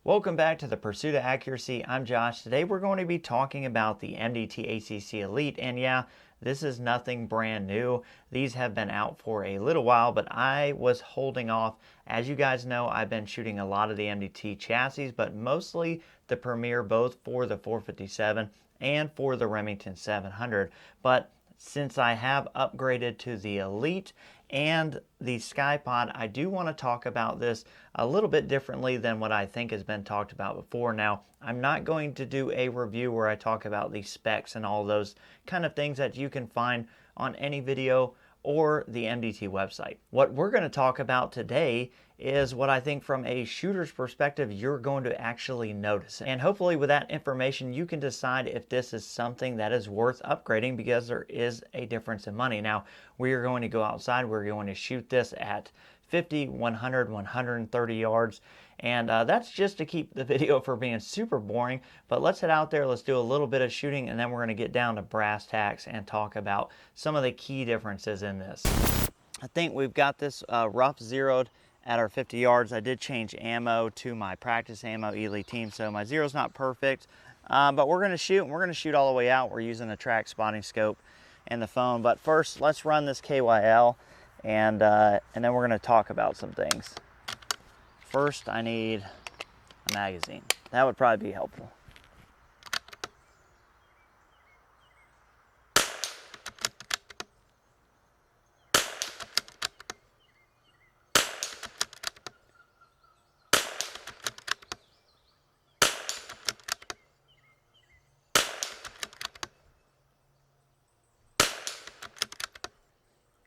Welcome back to the Pursuit of Accuracy. I'm Josh. Today we're going to be talking about the MDT ACC Elite, and yeah, this is nothing brand new. These have been out for a little while, but I was holding off. As you guys know, I've been shooting a lot of the MDT chassis, but mostly the Premier, both for the 457 and for the Remington 700. But since I have upgraded to the Elite and the SkyPod, I do want to talk about this a little bit differently than what I think has been talked about before. Now, I'm not going to do a review where I talk about the specs and all those kind of things that you can find on any video or the MDT website. What we're going to talk about today is what I think from a shooter's perspective you're going to actually notice. And hopefully with that information you can decide if this is something that is worth upgrading, because there is a difference in money. Now, we are going to go outside, we're going to shoot this at 50, 100, 130 yards. And that's just to keep the video from being super boring. But let's head out there, let's do a little bit of shooting, and then we're going to get down to brass tacks and talk about some of the key differences in this. I think we've got this rough zeroed at our 50 yards. I did change ammo to my practice ammo Elite Team, so my zero's not perfect. But we're going to shoot, and we're going to shoot all the way out. We're using a track spotting scope and the phone. But first, let's run this KYL, and then we're going to talk about some things. First, I need a magazine. That would probably be helpful.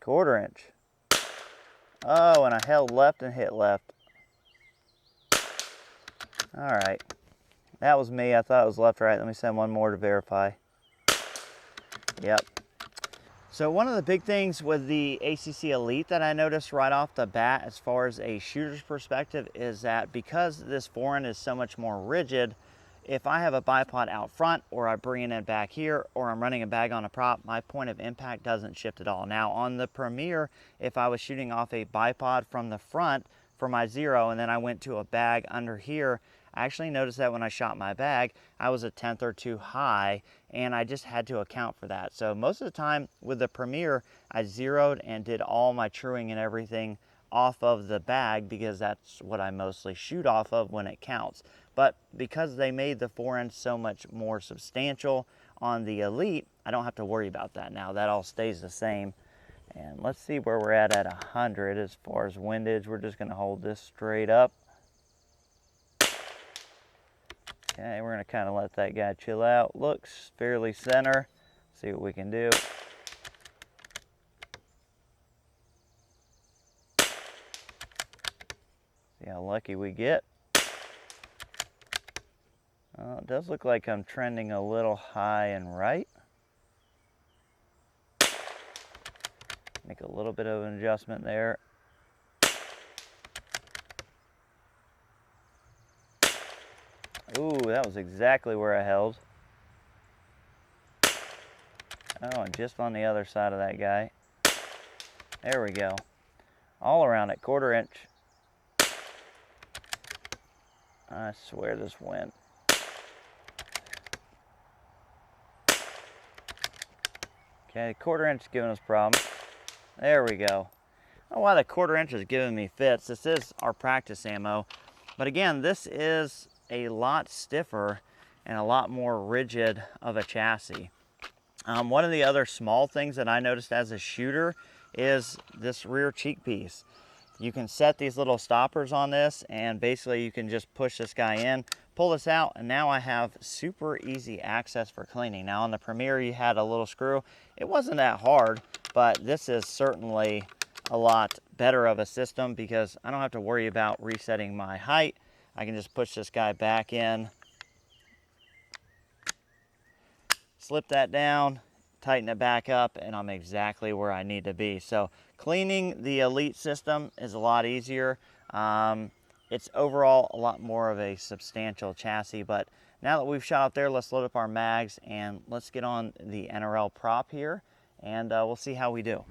Quarter inch. Oh, and I held left and hit left. All right, that was me. I thought it was left, right. Let me send one more to verify. Yep. So one of the big things with the ACC Elite that I noticed right off the bat as far as a shooter's perspective is that because this forend is so much more rigid, if I have a bipod out front, or I bring it back here, or I'm running a bag on a prop, my point of impact doesn't shift at all. Now on the Premier, if I was shooting off a bipod from the front for my zero and then I went to a bag under here, I actually noticed that when I shot my bag, I was a tenth or two high, and I just had to account for that. So most of the time with the Premier, I zeroed and did all my truing and everything off of the bag, because that's what I mostly shoot off of when it counts. But because they made the forend so much more substantial on the Elite, I don't have to worry about that now. That all stays the same. And let's see where we're at 100 as far as windage. We're just going to hold this straight up. Okay, we're going to kind of let that guy chill out. Looks fairly center. See what we can do. See how lucky we get. It does look like I'm trending a little high and right. Make a little bit of an adjustment there. Ooh, that was exactly where I held. Oh, and just on the other side of that guy. There we go. All around it, quarter inch. I swear this went. Okay, quarter inch is giving us problems. There we go. I don't know why the quarter inch is giving me fits. This is our practice ammo. But again, this is a lot stiffer and a lot more rigid of a chassis. One of the other small things that I noticed as a shooter is this rear cheek piece. You can set these little stoppers on this, and basically you can just push this guy in, pull this out, and now I have super easy access for cleaning. Now on the Premier you had a little screw. It wasn't that hard, but this is certainly a lot better of a system because I don't have to worry about resetting my height. I can just push this guy back in, slip that down, tighten it back up, and I'm exactly where I need to be. So cleaning the Elite system is a lot easier. It's overall a lot more of a substantial chassis, but now that we've shot up there, let's load up our mags and let's get on the NRL prop here, and we'll see how we do.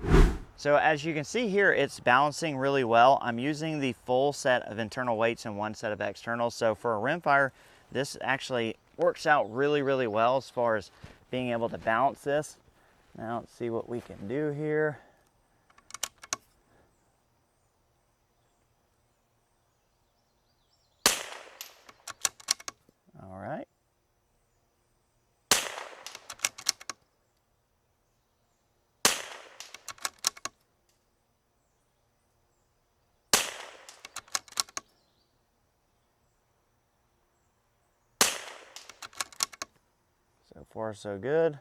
So as you can see here, it's balancing really well. I'm using the full set of internal weights and one set of externals. So for a rimfire, this actually works out really, really well as far as being able to balance this. Now let's see what we can do here. All right. So far, so good.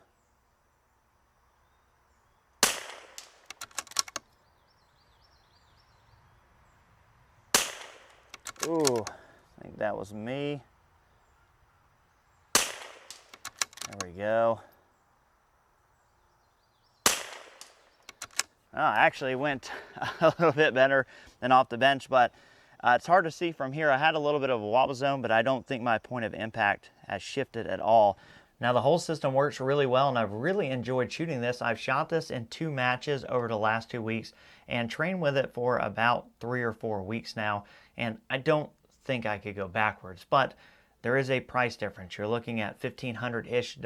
Ooh, I think that was me. There we go. Oh, actually went a little bit better than off the bench, but it's hard to see from here. I had a little bit of a wobble zone, but I don't think my point of impact has shifted at all. Now the whole system works really well, and I've really enjoyed shooting this. I've shot this in 2 matches over the last 2 weeks and trained with it for about 3 or 4 weeks now, and I don't think I could go backwards, but there is a price difference. You're looking at $1,500-ish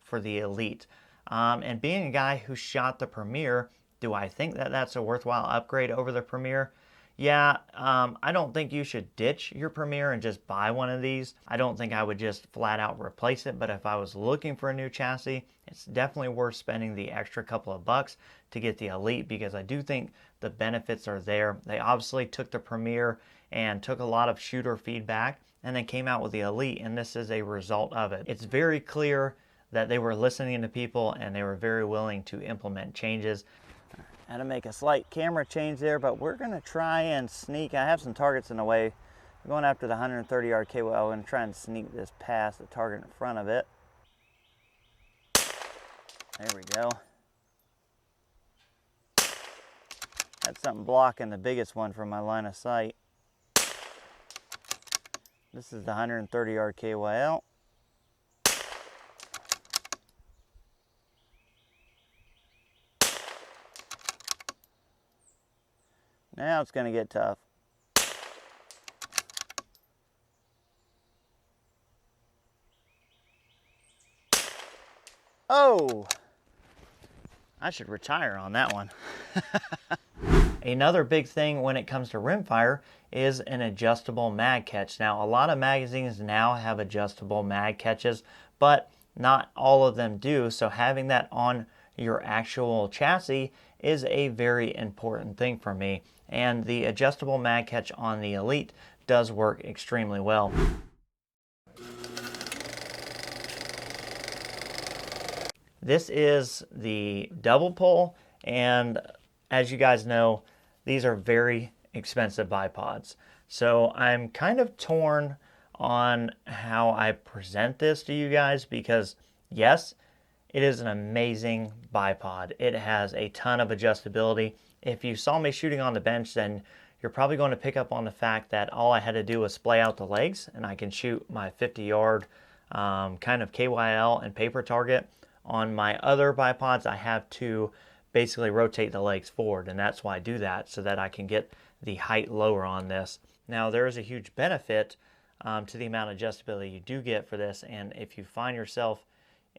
for the Elite. And being a guy who shot the Premier, do I think that that's a worthwhile upgrade over the Premier? Yeah, I don't think you should ditch your Premier and just buy one of these. I don't think I would just flat out replace it, but if I was looking for a new chassis, it's definitely worth spending the extra couple of bucks to get the Elite, because I do think the benefits are there. They obviously took the Premier and took a lot of shooter feedback and then came out with the Elite, and this is a result of it. It's very clear that they were listening to people and they were very willing to implement changes. I had to make a slight camera change there, but we're gonna try and sneak. I have some targets in the way. I'm going after the 130-yard KOL. I'm gonna try and sneak this past the target in front of it. There we go. Had something blocking the biggest one from my line of sight. This is the 130-yard KYL. Now it's going to get tough. Oh! I should retire on that one. Another big thing when it comes to rimfire is an adjustable mag catch. Now, a lot of magazines now have adjustable mag catches, but not all of them do. So having that on your actual chassis is a very important thing for me. And the adjustable mag catch on the Elite does work extremely well. This is the double pull, and as you guys know, these are very expensive bipods. So I'm kind of torn on how I present this to you guys, because yes, it is an amazing bipod. It has a ton of adjustability. If you saw me shooting on the bench, then you're probably going to pick up on the fact that all I had to do was splay out the legs and I can shoot my 50-yard kind of KYL and paper target. On my other bipods, I have to basically rotate the legs forward, and that's why I do that, so that I can get the height lower on this. Now, there is a huge benefit to the amount of adjustability you do get for this, and if you find yourself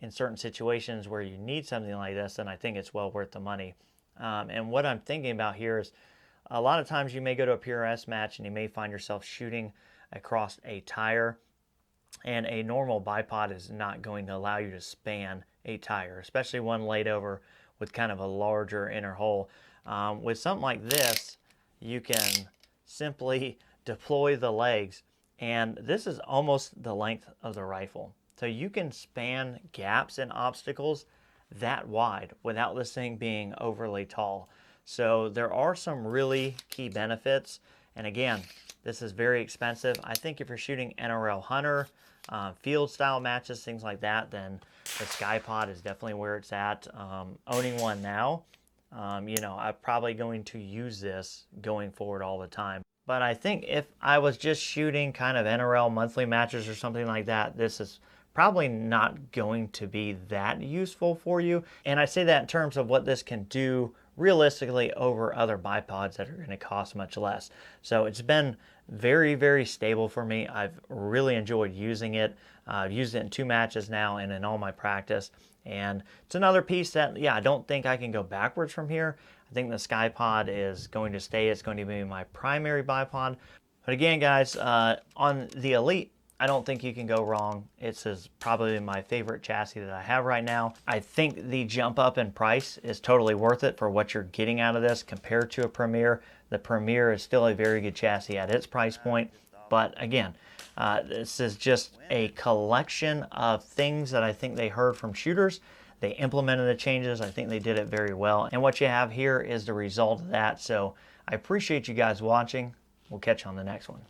in certain situations where you need something like this, then I think it's well worth the money. And what I'm thinking about here is a lot of times you may go to a PRS match and you may find yourself shooting across a tire, and a normal bipod is not going to allow you to span a tire, especially one laid over with kind of a larger inner hole. With something like this, you can simply deploy the legs, and this is almost the length of the rifle. So you can span gaps and obstacles that wide without this thing being overly tall. So there are some really key benefits. And again, this is very expensive. I think if you're shooting NRL Hunter, field style matches, things like that, then the SkyPod is definitely where it's at. Owning one now, you know, I'm probably going to use this going forward all the time. But I think if I was just shooting kind of NRL monthly matches or something like that, this is probably not going to be that useful for you. And I say that in terms of what this can do realistically over other bipods that are going to cost much less. So it's been very, very stable for me. I've really enjoyed using it. I've used it in 2 matches now and in all my practice. And it's another piece that, yeah, I don't think I can go backwards from here. I think the SkyPod is going to stay. It's going to be my primary bipod. But again, guys, on the Elite, I don't think you can go wrong. It's probably my favorite chassis that I have right now. I think the jump up in price is totally worth it for what you're getting out of this compared to a Premier. The Premier is still a very good chassis at its price point. But again, this is just a collection of things that I think they heard from shooters. They implemented the changes. I think they did it very well. And what you have here is the result of that. So I appreciate you guys watching. We'll catch you on the next one.